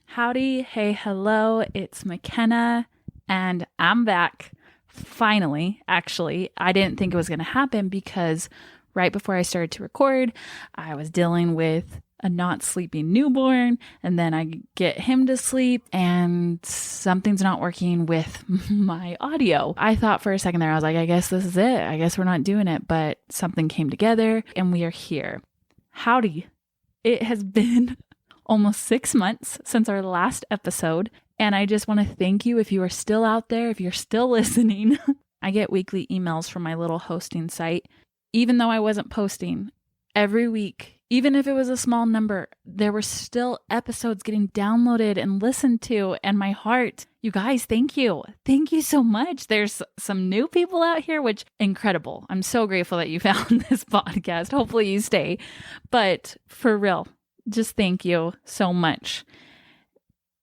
Howdy, hey, hello, it's McKenna, and I'm back. Finally, actually, I didn't think it was going to happen because right before I started to record, I was dealing with a not sleeping newborn, and then I get him to sleep, and something's not working with my audio. I thought for a second there, I was like, I guess this is it. I guess we're not doing it, but something came together, and we are here. Howdy. It has been almost 6 months since our last episode. And I just want to thank you if you are still out there, if you're still listening. I get weekly emails from my little hosting site. Even though I wasn't posting every week, even if it was a small number, there were still episodes getting downloaded and listened to. And my heart, you guys, thank you. Thank you so much. There's some new people out here, which incredible. I'm so grateful that you found this podcast. Hopefully you stay. But for real, just thank you so much.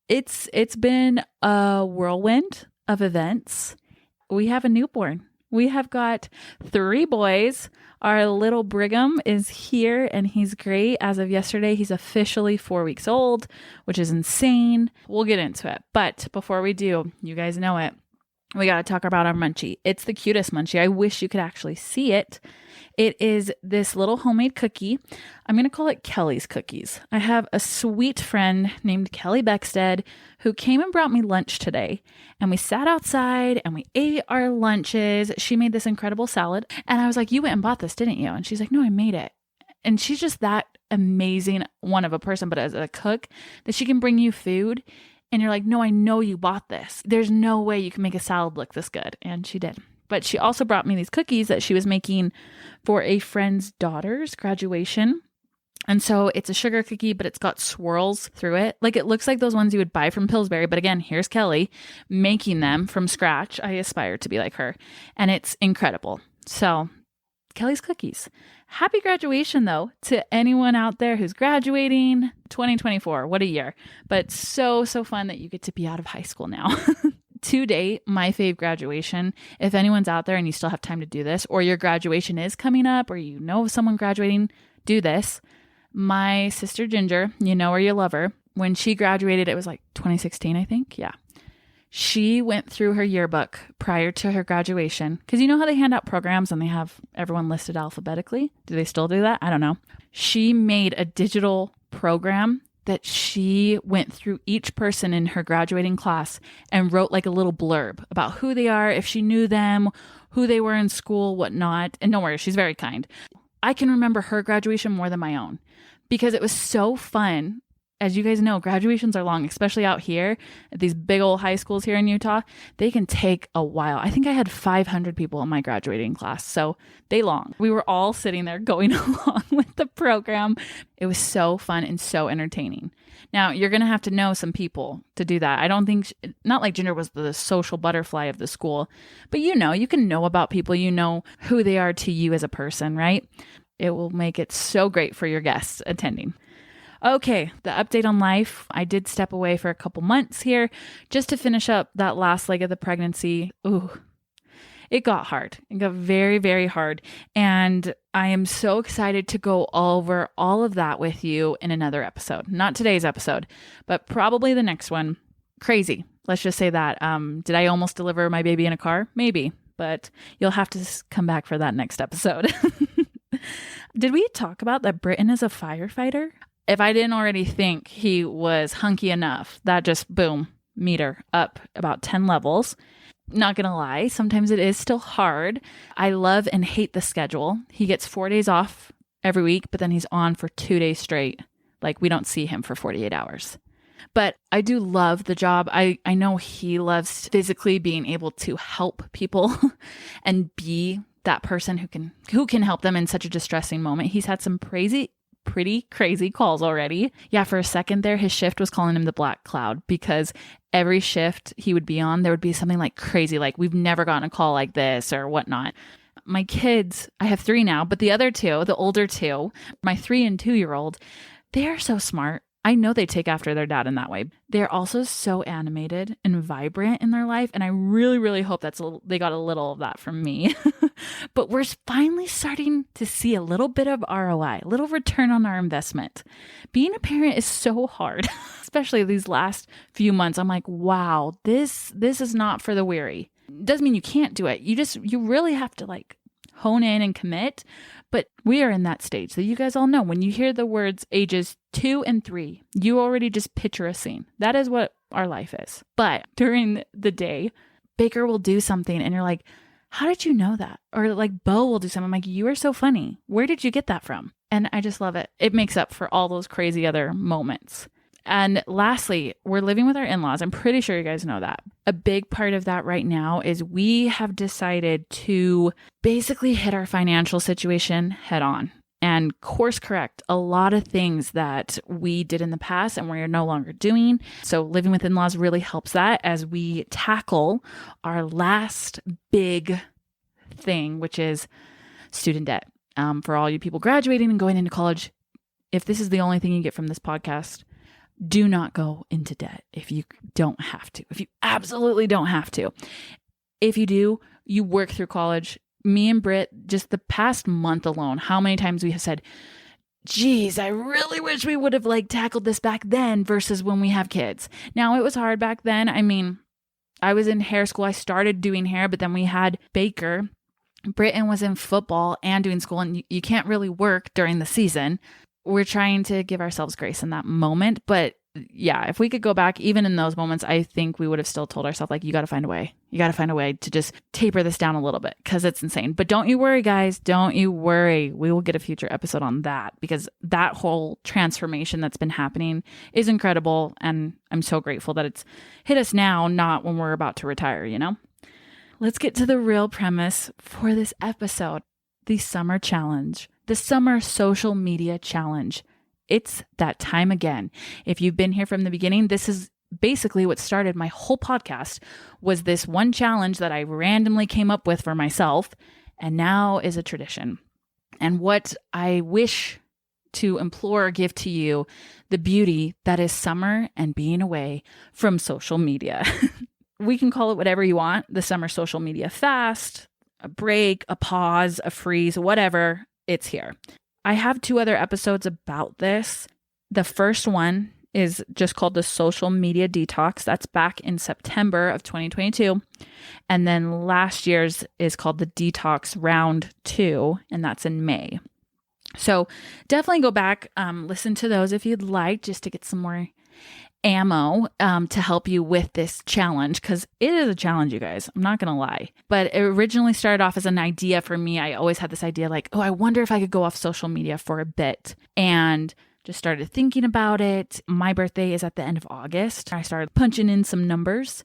It's been a whirlwind of events. We have a newborn. We have got 3 boys. Our little Brigham is here and he's great. As of yesterday, he's officially 4 weeks old, which is insane. We'll get into it. But before we do, you guys know it. We got to talk about our munchie. It's the cutest munchie. I wish you could actually see it. It is this little homemade cookie. I'm going to call it Kelly's Cookies. I have a sweet friend named Kelly Beckstead who came and brought me lunch today. And we sat outside and we ate our lunches. She made this incredible salad. And I was like, you went and bought this, didn't you? And she's like, no, I made it. And she's just that amazing one of a person, but as a cook, that she can bring you food. And you're like, no, I know you bought this. There's no way you can make a salad look this good. And she did. But she also brought me these cookies that she was making for a friend's daughter's graduation. And so it's a sugar cookie, but it's got swirls through it. Like it looks like those ones you would buy from Pillsbury. But again, here's Kelly making them from scratch. I aspire to be like her. And it's incredible. So Kelly's Cookies. Happy graduation, though, to anyone out there who's graduating 2024. What a year. But so fun that you get to be out of high school now. To date, my fave graduation, if anyone's out there and you still have time to do this, or your graduation is coming up, or you know of someone graduating, do this. My sister Ginger, you know her, you love her. When she graduated, it was like 2016, I think. Yeah. She went through her yearbook prior to her graduation. Because you know how they hand out programs and they have everyone listed alphabetically? Do they still do that? I don't know. She made a digital program that she went through each person in her graduating class and wrote like a little blurb about who they are, if she knew them, who they were in school, whatnot. And don't worry, she's very kind. I can remember her graduation more than my own because it was so fun. As you guys know, graduations are long, especially out here at these big old high schools here in Utah. They can take a while. I think I had 500 people in my graduating class, so they long. We were all sitting there going along with the program. It was so fun and so entertaining. Now, you're going to have to know some people to do that. I don't think, not like Ginger was the social butterfly of the school, but you can know about people, you know who they are to you as a person, right? It will make it so great for your guests attending. Okay, the update on life. I did step away for a couple months here just to finish up that last leg of the pregnancy. Ooh, it got hard. It got very, very hard. And I am so excited to go over all of that with you in another episode. Not today's episode, but probably the next one. Crazy. Let's just say that. Did I almost deliver my baby in a car? Maybe, but you'll have to come back for that next episode. Did we talk about that Britton is a firefighter? If I didn't already think he was hunky enough, that just boom, meter up about 10 levels. Not gonna lie, sometimes it is still hard. I love and hate the schedule. He gets 4 days off every week, but then he's on for 2 days straight. Like we don't see him for 48 hours. But I do love the job. I know he loves physically being able to help people and be that person who can help them in such a distressing moment. He's had some pretty crazy calls already. Yeah, for a second there, his shift was calling him the Black Cloud because every shift he would be on, there would be something like crazy, like we've never gotten a call like this or whatnot. My kids, I have 3 now, but the other 2, the older 2, my 3 and 2-year-old, they are so smart. I know they take after their dad in that way. They're also so animated and vibrant in their life. And I really, really hope they got a little of that from me. But we're finally starting to see a little bit of ROI, a little return on our investment. Being a parent is so hard, especially these last few months. I'm like, wow, this is not for the weary. Doesn't mean you can't do it. You really have to like hone in and commit. But we are in that stage that you guys all know. When you hear the words ages 2 and 3, you already just picture a scene. That is what our life is. But during the day, Baker will do something and you're like, how did you know that? Or like Bo will do something. I'm like, you are so funny. Where did you get that from? And I just love it. It makes up for all those crazy other moments. And lastly, we're living with our in-laws. I'm pretty sure you guys know that. A big part of that right now is we have decided to basically hit our financial situation head on and course correct a lot of things that we did in the past and we're no longer doing. So living with in-laws really helps that as we tackle our last big thing, which is student debt. For all you people graduating and going into college, if this is the only thing you get from this podcast, do not go into debt if you don't have to, if you absolutely don't have to. If you do, you work through college. Me and Britt, just the past month alone, how many times we have said, geez, I really wish we would have like tackled this back then versus when we have kids. Now, it was hard back then. I mean, I was in hair school. I started doing hair, but then we had Baker. Britton was in football and doing school, and you can't really work during the season. We're trying to give ourselves grace in that moment. But yeah, if we could go back, even in those moments, I think we would have still told ourselves, like, you got to find a way. You got to find a way to just taper this down a little bit because it's insane. But don't you worry, guys. Don't you worry. We will get a future episode on that because that whole transformation that's been happening is incredible. And I'm so grateful that it's hit us now, not when we're about to retire, you know? Let's get to the real premise for this episode, the summer challenge. The summer social media challenge. It's that time again. If you've been here from the beginning, this is basically what started my whole podcast was this one challenge that I randomly came up with for myself and now is a tradition. And what I wish to implore or give to you, the beauty that is summer and being away from social media. We can call it whatever you want, the summer social media fast, a break, a pause, a freeze, whatever. It's here. I have 2 other episodes about this. The first one is just called the social media detox. That's back in September of 2022. And then last year's is called the detox round 2, and that's in May. So definitely go back, listen to those if you'd like, just to get some more ammo to help you with this challenge, because it is a challenge, you guys. I'm not gonna lie, but it originally started off as an idea for me. I always had this idea like, oh, I wonder if I could go off social media for a bit, and just started thinking about it. My birthday is at the end of August. I started punching in some numbers,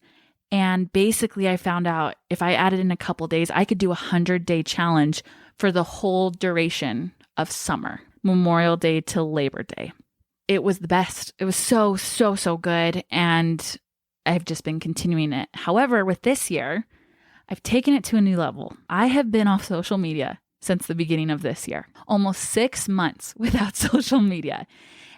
and basically I found out if I added in a couple days, I could do a 100-day challenge for the whole duration of summer, Memorial Day to Labor Day. It was the best. It was so, so, so good. And I've just been continuing it. However, with this year, I've taken it to a new level. I have been off social media since the beginning of this year, almost 6 months without social media.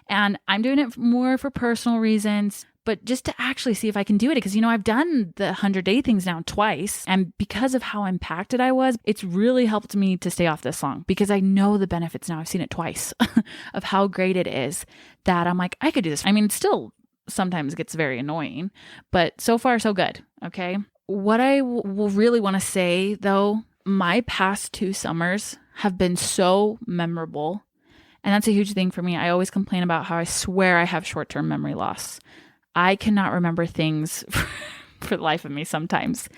And I'm doing it more for personal reasons, but just to actually see if I can do it. Because, you know, I've done the 100-day things now twice. And because of how impacted I was, it's really helped me to stay off this long because I know the benefits now. I've seen it twice of how great it is that I'm like, I could do this. I mean, it still sometimes gets very annoying, but so far, so good. Okay. What I will really want to say, though, my past 2 summers have been so memorable. And that's a huge thing for me. I always complain about how I swear I have short-term memory loss. I cannot remember things for the life of me sometimes.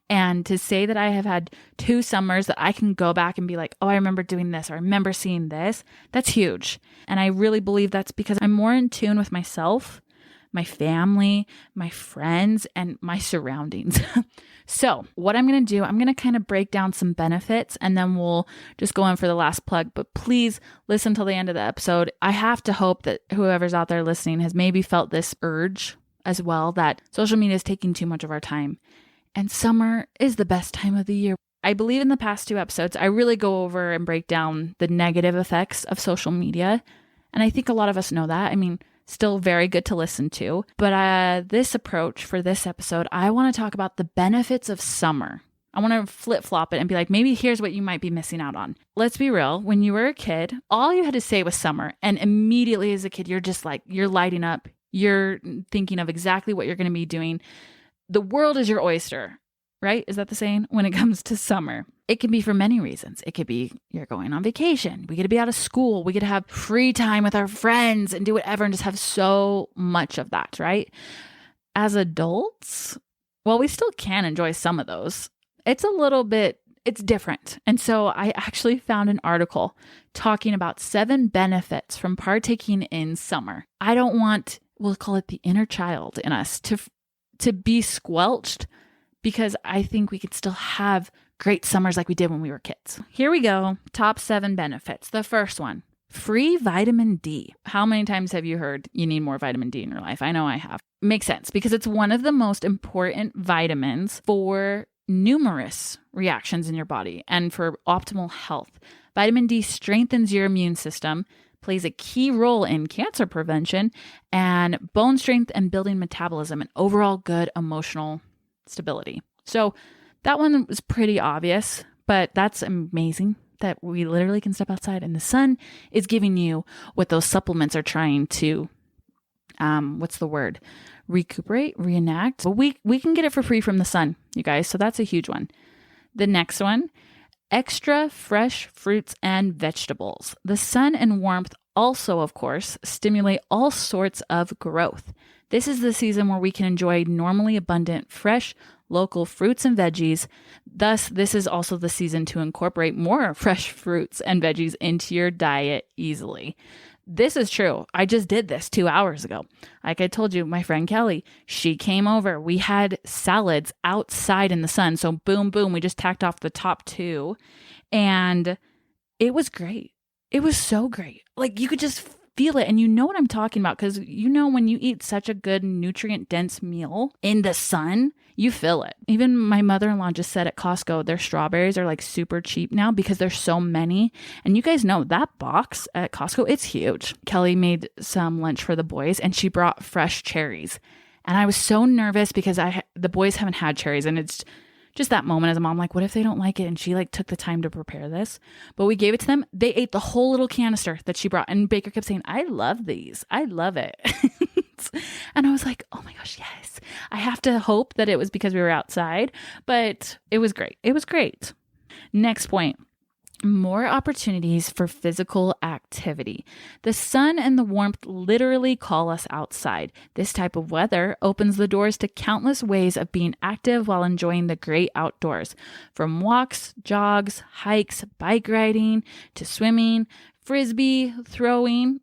And to say that I have had 2 summers that I can go back and be like, oh, I remember doing this or I remember seeing this, that's huge. And I really believe that's because I'm more in tune with myself, my family, my friends, and my surroundings. So what I'm going to do, I'm going to kind of break down some benefits and then we'll just go in for the last plug. But please listen till the end of the episode. I have to hope that whoever's out there listening has maybe felt this urge as well, that social media is taking too much of our time. And summer is the best time of the year. I believe in the past 2 episodes, I really go over and break down the negative effects of social media. And I think a lot of us know that. I mean, Still very good to listen to. But this approach for this episode, I want to talk about the benefits of summer. I want to flip-flop it and be like, maybe here's what you might be missing out on. Let's be real. When you were a kid, all you had to say was summer. And immediately as a kid, you're just like, you're lighting up. You're thinking of exactly what you're going to be doing. The world is your oyster, right? Is that the saying? When it comes to summer. It can be for many reasons. It could be you're going on vacation. We get to be out of school. We get to have free time with our friends and do whatever and just have so much of that, right? As adults, well, we still can enjoy some of those. It's different. And so I actually found an article talking about 7 benefits from partaking in summer. I don't want, we'll call it the inner child in us, to be squelched, because I think we could still have great summers like we did when we were kids. Here we go. Top 7 benefits. The first one, free vitamin D. How many times have you heard you need more vitamin D in your life? I know I have. Makes sense because it's one of the most important vitamins for numerous reactions in your body and for optimal health. Vitamin D strengthens your immune system, plays a key role in cancer prevention and bone strength and building metabolism and overall good emotional stability. So that one was pretty obvious, but that's amazing that we literally can step outside and the sun is giving you what those supplements are trying to, recuperate, reenact. But we can get it for free from the sun, you guys. So that's a huge one. The next one, extra fresh fruits and vegetables. The sun and warmth also, of course, stimulate all sorts of growth. This is the season where we can enjoy normally abundant, fresh, local fruits and veggies. Thus, this is also the season to incorporate more fresh fruits and veggies into your diet easily. This is true. I just did this 2 hours ago. Like I told you, my friend Kelly, she came over. We had salads outside in the sun. So boom, boom, we just tacked off the top 2. And it was great. It was so great. Like you could just feel it. And you know what I'm talking about because you know when you eat such a good nutrient-dense meal in the sun, you feel it. Even my mother-in-law just said at Costco, their strawberries are like super cheap now because there's so many. And you guys know that box at Costco, it's huge. Kelly made some lunch for the boys and she brought fresh cherries. And I was so nervous because the boys haven't had cherries and it's just that moment as a mom, like, what if they don't like it? And she like took the time to prepare this, but we gave it to them. They ate the whole little canister that she brought. And Baker kept saying, I love these. I love it. And I was like, oh my gosh, yes. I have to hope that it was because we were outside, but it was great. It was great. Next point. More opportunities for physical activity. The sun and the warmth literally call us outside. This type of weather opens the doors to countless ways of being active while enjoying the great outdoors. From walks, jogs, hikes, bike riding, to swimming, frisbee throwing,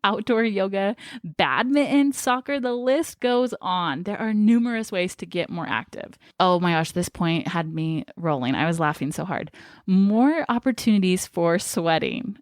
outdoor yoga, badminton, soccer, the list goes on. There are numerous ways to get more active. Oh my gosh, this point had me rolling. I was laughing so hard. More opportunities for sweating.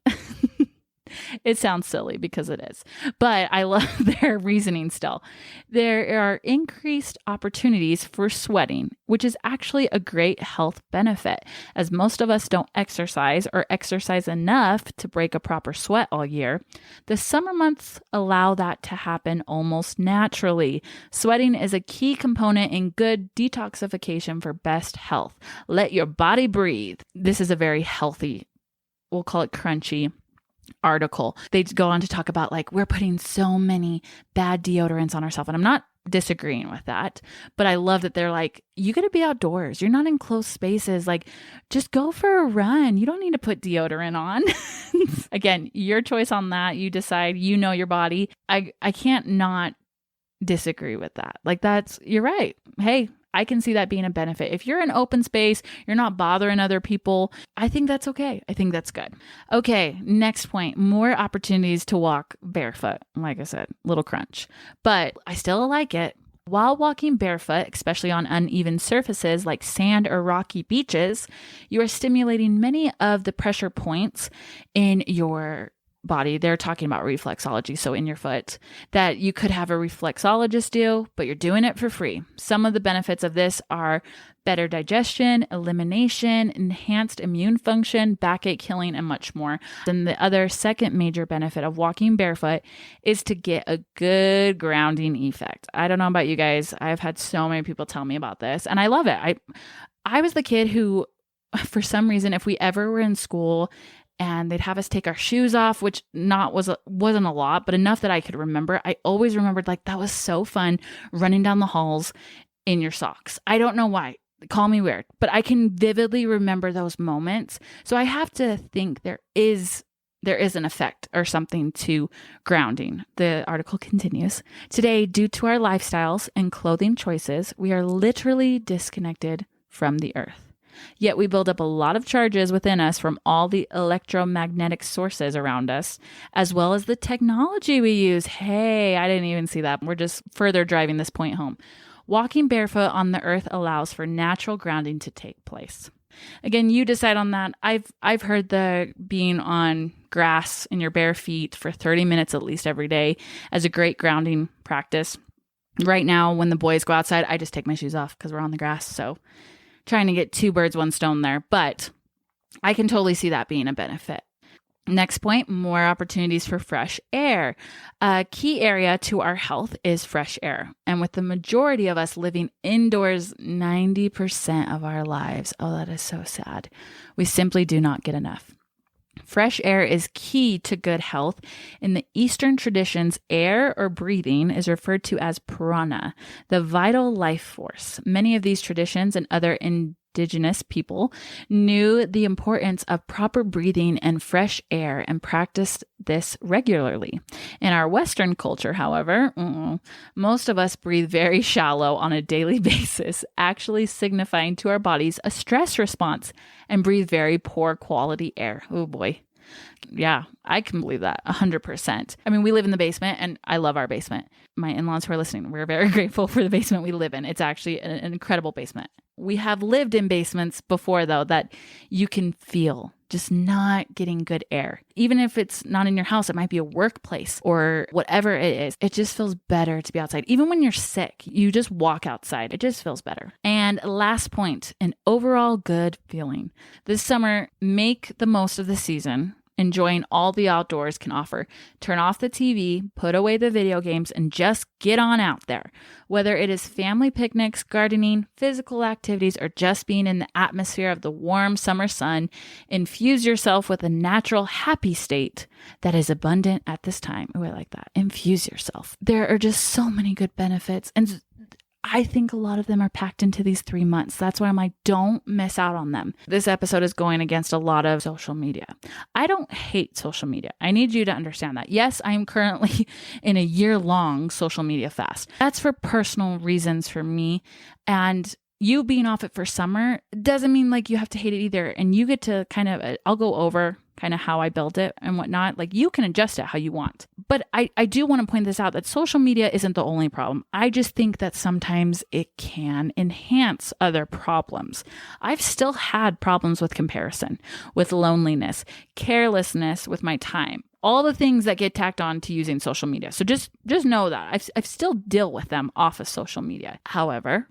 It sounds silly because it is, but I love their reasoning still. There are increased opportunities for sweating, which is actually a great health benefit, as most of us don't exercise or exercise enough to break a proper sweat all year. The summer months allow that to happen almost naturally. Sweating is a key component in good detoxification for best health. Let your body breathe. This is a very healthy, we'll call it crunchy article. They go on to talk about like we're putting so many bad deodorants on ourselves. And I'm not disagreeing with that, but I love that they're like, you got to be outdoors. You're not in closed spaces. Like just go for a run. You don't need to put deodorant on. Again, your choice on that. You decide, you know your body. I can't not disagree with that. Like you're right. Hey, I can see that being a benefit. If you're in open space, you're not bothering other people, I think that's okay. I think that's good. Okay, next point, more opportunities to walk barefoot. Like I said, little crunch, but I still like it. While walking barefoot, especially on uneven surfaces like sand or rocky beaches, you are stimulating many of the pressure points in your body. They're talking about reflexology, so in your foot, that you could have a reflexologist do, but you're doing it for free. Some of the benefits of this are better digestion, elimination, enhanced immune function, backache healing, and much more. Then the other second major benefit of walking barefoot is to get a good grounding effect. I don't know about you guys. I've had so many people tell me about this, and I love it. I was the kid who, for some reason, if we ever were in school and they'd have us take our shoes off, which wasn't a lot, but enough that I could remember, I always remembered like that was so fun running down the halls in your socks. I don't know why. Call me weird, but I can vividly remember those moments. So I have to think there is an effect or something to grounding. The article continues. Today, due to our lifestyles and clothing choices, we are literally disconnected from the earth. Yet we build up a lot of charges within us from all the electromagnetic sources around us, as well as the technology we use. Hey, I didn't even see that. We're just further driving this point home. Walking barefoot on the earth allows for natural grounding to take place. Again, you decide on that. I've heard the being on grass in your bare feet for 30 minutes at least every day as a great grounding practice. Right now, when the boys go outside, I just take my shoes off because we're on the grass. So trying to get two birds, one stone there, but I can totally see that being a benefit. Next point, more opportunities for fresh air. A key area to our health is fresh air. And with the majority of us living indoors 90% of our lives, oh, that is so sad. We simply do not get enough. Fresh air is key to good health. In the Eastern traditions, air or breathing is referred to as prana, the vital life force. Many of these traditions and other indigenous people knew the importance of proper breathing and fresh air and practiced this regularly. In our Western culture, however, most of us breathe very shallow on a daily basis, actually signifying to our bodies a stress response, and breathe very poor quality air. Oh boy. Yeah, I can believe that 100%. I mean, we live in the basement and I love our basement. My in-laws who are listening, we're very grateful for the basement we live in. It's actually an incredible basement. We have lived in basements before, though, that you can feel just not getting good air. Even if it's not in your house, it might be a workplace or whatever it is. It just feels better to be outside. Even when you're sick, you just walk outside. It just feels better. And last point, an overall good feeling. This summer, make the most of the season, enjoying all the outdoors can offer. Turn off the TV, put away the video games, and just get on out there. Whether it is family picnics, gardening, physical activities, or just being in the atmosphere of the warm summer sun, infuse yourself with a natural happy state that is abundant at this time. Oh, I like that. Infuse yourself. There are just so many good benefits, and I think a lot of them are packed into these 3 months. That's why I'm like, don't miss out on them. This episode is going against a lot of social media. I don't hate social media. I need you to understand that. Yes, I am currently in a year-long social media fast. That's for personal reasons for me. And you being off it for summer doesn't mean like you have to hate it either. And you get to I'll go over kind of how I built it and whatnot. Like you can adjust it how you want. But I do want to point this out that social media isn't the only problem. I just think that sometimes it can enhance other problems. I've still had problems with comparison, with loneliness, carelessness with my time, all the things that get tacked on to using social media. So just know that I've still deal with them off of social media. However,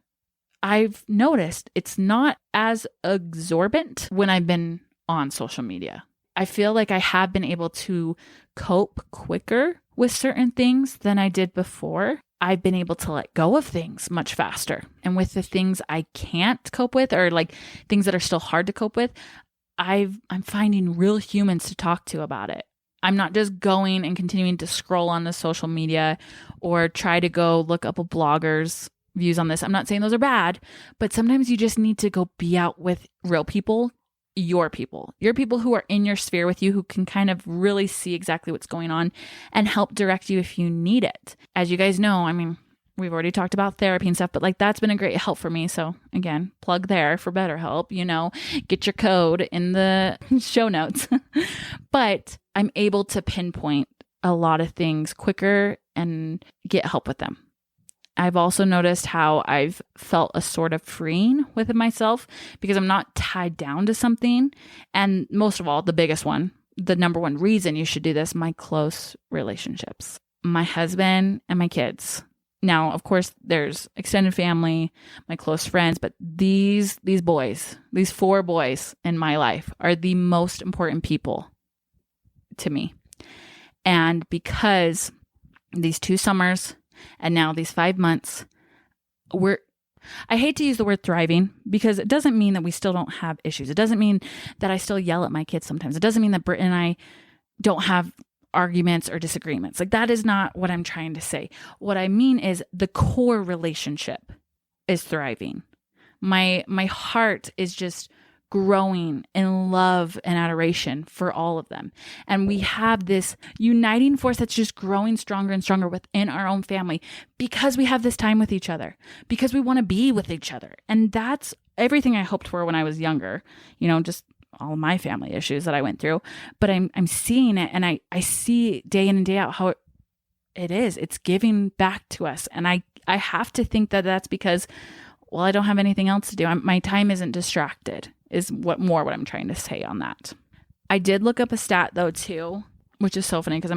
I've noticed it's not as exorbitant when I've been on social media. I feel like I have been able to cope quicker with certain things than I did before. I've been able to let go of things much faster. And with the things I can't cope with, or like things that are still hard to cope with, I'm finding real humans to talk to about it. I'm not just going and continuing to scroll on the social media or try to go look up a blogger's views on this. I'm not saying those are bad, but sometimes you just need to go be out with real people, your people who are in your sphere with you, who can kind of really see exactly what's going on and help direct you if you need it. As you guys know, I mean, we've already talked about therapy and stuff, but like that's been a great help for me. So again, plug there for BetterHelp, get your code in the show notes. But I'm able to pinpoint a lot of things quicker and get help with them. I've also noticed how I've felt a sort of freeing within myself because I'm not tied down to something. And most of all, the biggest one, the number one reason you should do this, my close relationships, my husband and my kids. Now, of course, there's extended family, my close friends, but these boys, these 4 boys in my life are the most important people to me. And because these 2 summers and now these 5 months, I hate to use the word thriving because it doesn't mean that we still don't have issues. It doesn't mean that I still yell at my kids sometimes. It doesn't mean that Britt and I don't have arguments or disagreements. Like, that is not what I'm trying to say. What I mean is the core relationship is thriving. My heart is just growing in love and adoration for all of them. And we have this uniting force that's just growing stronger and stronger within our own family because we have this time with each other, because we want to be with each other. And that's everything I hoped for when I was younger, just all of my family issues that I went through. But I'm seeing it, and I see day in and day out how it's giving back to us. And I have to think that that's because, well, I don't have anything else to do. My time isn't distracted, is what I'm trying to say on that. I did look up a stat though too, which is so funny because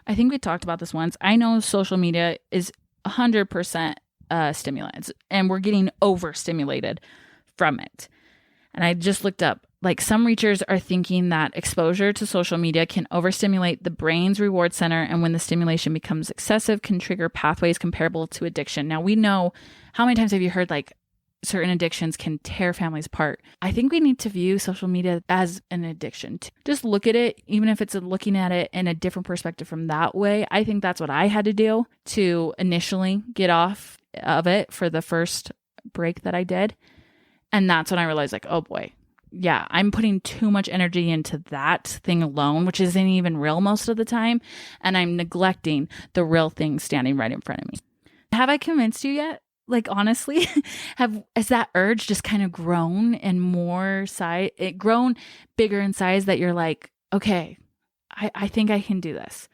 I think we talked about this once. I know social media is 100% stimulants, and we're getting overstimulated from it. And I just looked up, like, some researchers are thinking that exposure to social media can overstimulate the brain's reward center, and when the stimulation becomes excessive, can trigger pathways comparable to addiction. Now, we know, how many times have you heard, like, certain addictions can tear families apart? I think we need to view social media as an addiction. Just look at it, even if it's looking at it in a different perspective from that way. I think that's what I had to do to initially get off of it for the first break that I did. And that's when I realized, like, oh boy, yeah, I'm putting too much energy into that thing alone, which isn't even real most of the time. And I'm neglecting the real thing standing right in front of me. Have I convinced you yet? Like, honestly, has that urge just kind of grown and grown bigger in size that you're like, okay, I think I can do this.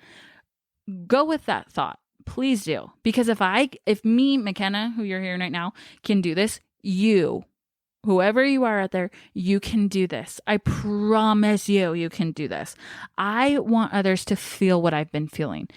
Go with that thought. Please do. Because if me, McKenna, who you're hearing right now, can do this, whoever you are out there, you can do this. I promise you can do this. I want others to feel what I've been feeling.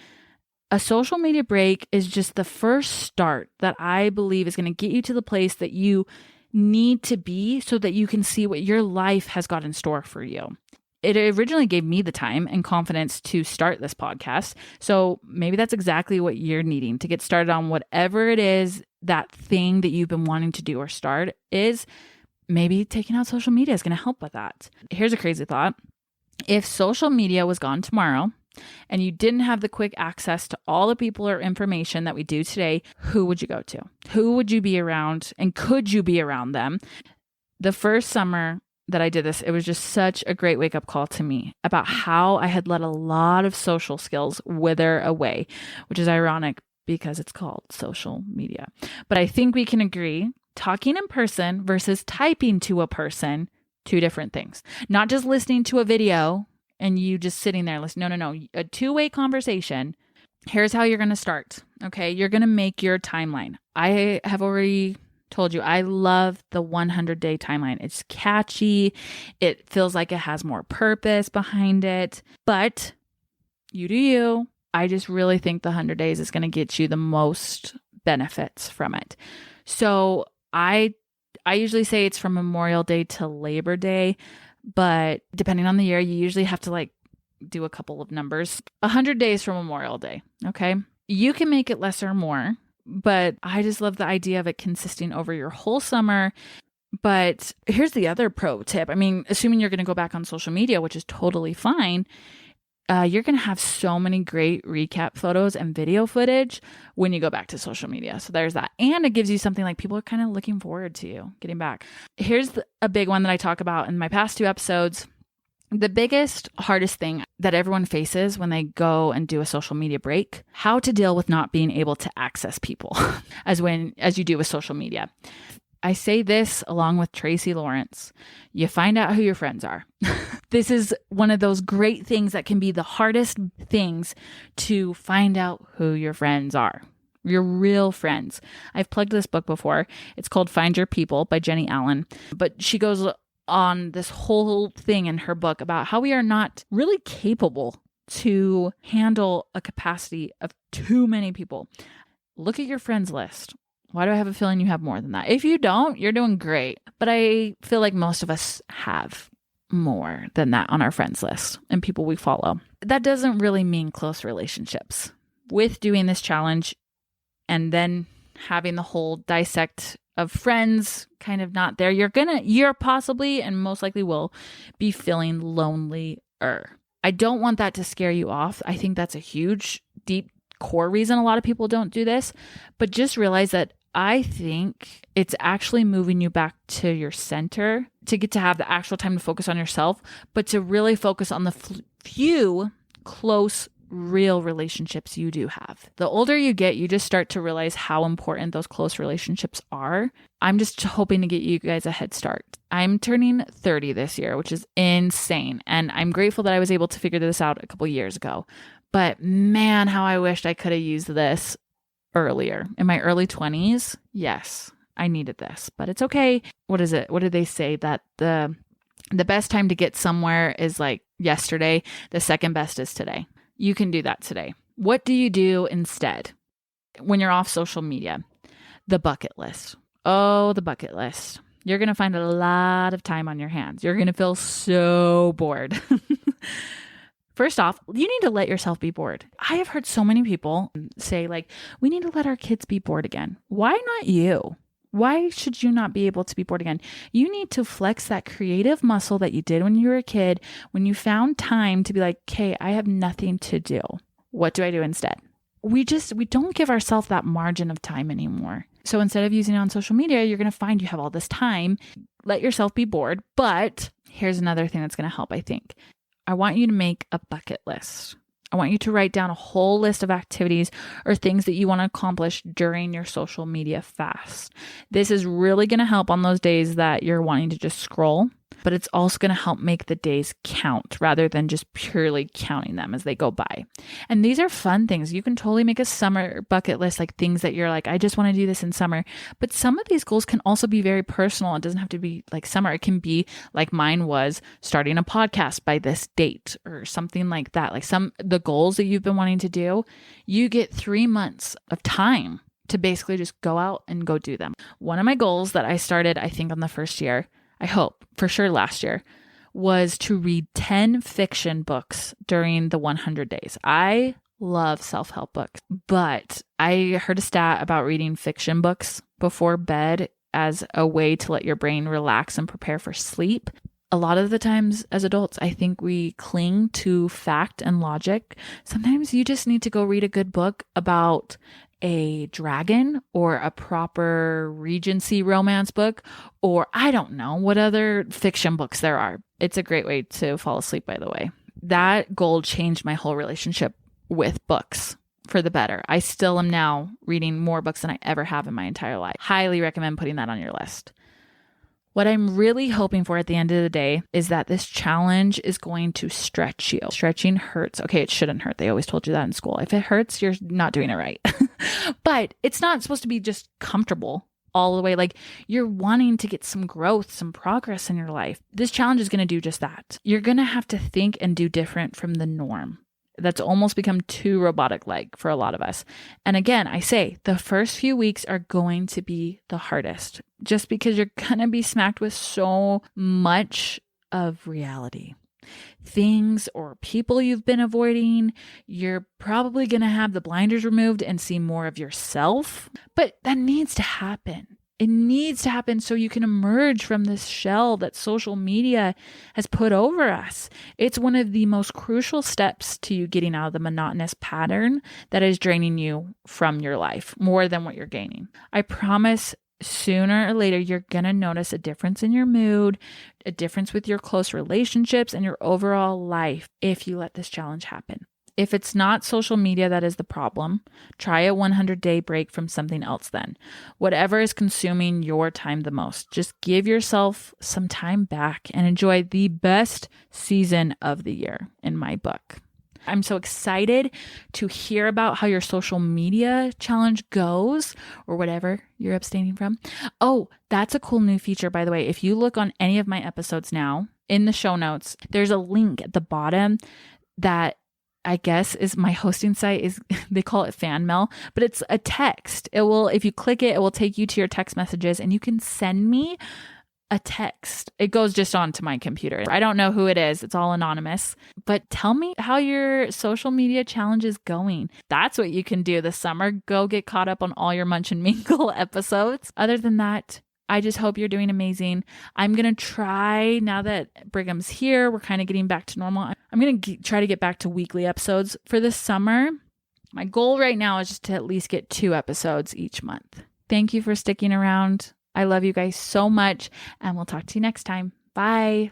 A social media break is just the first start that I believe is going to get you to the place that you need to be so that you can see what your life has got in store for you. It originally gave me the time and confidence to start this podcast. So maybe that's exactly what you're needing to get started on whatever it is, that thing that you've been wanting to do or start is. Maybe taking out social media is going to help with that. Here's a crazy thought. If social media was gone tomorrow and you didn't have the quick access to all the people or information that we do today, who would you go to? Who would you be around? And could you be around them? The first summer that I did this, it was just such a great wake-up call to me about how I had let a lot of social skills wither away, which is ironic because it's called social media. But I think we can agree, talking in person versus typing to a person, 2 different things. Not just listening to a video and you just sitting there listening. No. A 2-way conversation. Here's how you're going to start. Okay. You're going to make your timeline. I have already told you, I love the 100-day timeline. It's catchy. It feels like it has more purpose behind it, but you do you. I just really think the 100 days is going to get you the most benefits from it. So I usually say it's from Memorial Day to Labor Day, but depending on the year, you usually have to do a couple of numbers. 100 days from Memorial Day. Okay. You can make it less or more, but I just love the idea of it consisting over your whole summer. But here's the other pro tip. I mean, assuming you're going to go back on social media, which is totally fine, you're going to have so many great recap photos and video footage when you go back to social media. So there's that. And it gives you something like people are kind of looking forward to you getting back. Here's a big one that I talk about in my past 2 episodes. The biggest, hardest thing that everyone faces when they go and do a social media break, how to deal with not being able to access people as you do with social media. I say this along with Tracy Lawrence. You find out who your friends are. This is one of those great things that can be the hardest things to find out who your friends are. Your real friends. I've plugged this book before. It's called Find Your People by Jenny Allen. But she goes on this whole thing in her book about how we are not really capable to handle a capacity of too many people. Look at your friends list. Why do I have a feeling you have more than that? If you don't, you're doing great. But I feel like most of us have more than that on our friends list and people we follow. That doesn't really mean close relationships. With doing this challenge and then having the whole dissect of friends kind of not there, you're possibly and most likely will be feeling lonelier. I don't want that to scare you off. I think that's a huge, deep core reason a lot of people don't do this, but just realize that I think it's actually moving you back to your center to get to have the actual time to focus on yourself, but to really focus on the few close, real relationships you do have. The older you get, you just start to realize how important those close relationships are. I'm just hoping to get you guys a head start. I'm turning 30 this year, which is insane. And I'm grateful that I was able to figure this out a couple years ago. But man, how I wished I could have used this earlier. In my early 20s, yes, I needed this, but it's okay. What is it? What did they say? That the best time to get somewhere is like yesterday. The second best is today. You can do that today. What do you do instead when you're off social media? The bucket list. Oh, the bucket list. You're going to find a lot of time on your hands. You're going to feel so bored. First off, you need to let yourself be bored. I have heard so many people say like, we need to let our kids be bored again. Why not you? Why should you not be able to be bored again? You need to flex that creative muscle that you did when you were a kid, when you found time to be like, okay, I have nothing to do. What do I do instead? We don't give ourselves that margin of time anymore. So instead of using it on social media, you're going to find you have all this time. Let yourself be bored. But here's another thing that's going to help, I think. I want you to make a bucket list. I want you to write down a whole list of activities or things that you want to accomplish during your social media fast. This is really going to help on those days that you're wanting to just scroll, but it's also going to help make the days count rather than just purely counting them as they go by. And these are fun things. You can totally make a summer bucket list, like things that you're like, I just want to do this in summer. But some of these goals can also be very personal. It doesn't have to be like summer. It can be like mine was starting a podcast by this date or something like that. Like the goals that you've been wanting to do, you get 3 months of time to basically just go out and go do them. One of my goals that I started, I think on the first year, I hope for sure last year, was to read 10 fiction books during the 100 days. I love self-help books, but I heard a stat about reading fiction books before bed as a way to let your brain relax and prepare for sleep. A lot of the times as adults, I think we cling to fact and logic. Sometimes you just need to go read a good book about a dragon or a proper Regency romance book, or I don't know what other fiction books there are. It's a great way to fall asleep, by the way. That goal changed my whole relationship with books for the better. I still am now reading more books than I ever have in my entire life. Highly recommend putting that on your list. What I'm really hoping for at the end of the day is that this challenge is going to stretch you. Stretching hurts. Okay, it shouldn't hurt. They always told you that in school. If it hurts, you're not doing it right. But it's not supposed to be just comfortable all the way. Like you're wanting to get some growth, some progress in your life. This challenge is going to do just that. You're going to have to think and do different from the norm. That's almost become too robotic-like for a lot of us. And again, I say the first few weeks are going to be the hardest just because you're going to be smacked with so much of reality. Things or people you've been avoiding, you're probably going to have the blinders removed and see more of yourself. But that needs to happen. It needs to happen so you can emerge from this shell that social media has put over us. It's one of the most crucial steps to you getting out of the monotonous pattern that is draining you from your life more than what you're gaining. I promise sooner or later, you're going to notice a difference in your mood, a difference with your close relationships and your overall life if you let this challenge happen. If it's not social media that is the problem, try a 100-day break from something else then. Whatever is consuming your time the most, just give yourself some time back and enjoy the best season of the year in my book. I'm so excited to hear about how your social media challenge goes or whatever you're abstaining from. Oh, that's a cool new feature, by the way. If you look on any of my episodes now in the show notes, there's a link at the bottom that I guess is my hosting site is they call it fan mail, but it's a text. It will, if you click it, it will take you to your text messages and you can send me a text. It goes just onto my computer. I don't know who it is. It's all anonymous, but tell me how your social media challenge is going. That's what you can do this summer. Go get caught up on all your Munch and Mingle episodes. Other than that, I just hope you're doing amazing. I'm going to try, now that Brigham's here, we're kind of getting back to normal. I'm going to try to get back to weekly episodes for this summer. My goal right now is just to at least get 2 episodes each month. Thank you for sticking around. I love you guys so much, and we'll talk to you next time. Bye.